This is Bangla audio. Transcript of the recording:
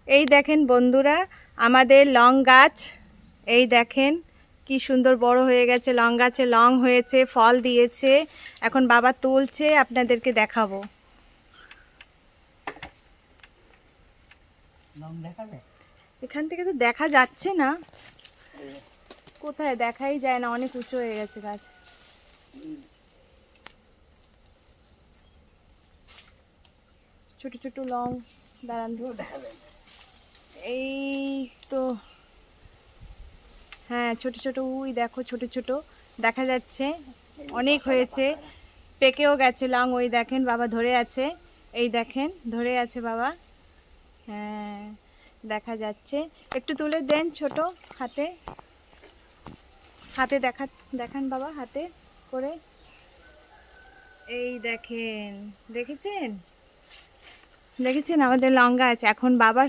এই দেখেন বন্ধুরা, আমাদের লং গাছ, এই দেখেন কি সুন্দর বড় হয়ে গেছে। লং গাছে লং হয়েছে, ফল দিয়েছে। এখন বাবা তুলছে, আপনাদেরকে দেখাবো। এখান থেকে তো দেখা যাচ্ছে না, কোথায় দেখাই যায় না, অনেক উঁচু হয়ে গেছে গাছ। ছোট ছোট লং, দাঁড়ান এই তো, হ্যাঁ ছোট ছোট, উই দেখো ছোট ছোট দেখা যাচ্ছে, অনেক হয়েছে, পেকেও গেছে লং। ওই দেখেন বাবা ধরে আছে, এই দেখেন ধরে আছে বাবা, হ্যাঁ দেখা যাচ্ছে। একটু তুলে দেন ছোট হাতে, হাতে দেখান বাবা, হাতে করে। এই দেখেন, দেখেছেন দেখেছেন আমাদের লং গাছ। এখন বাবা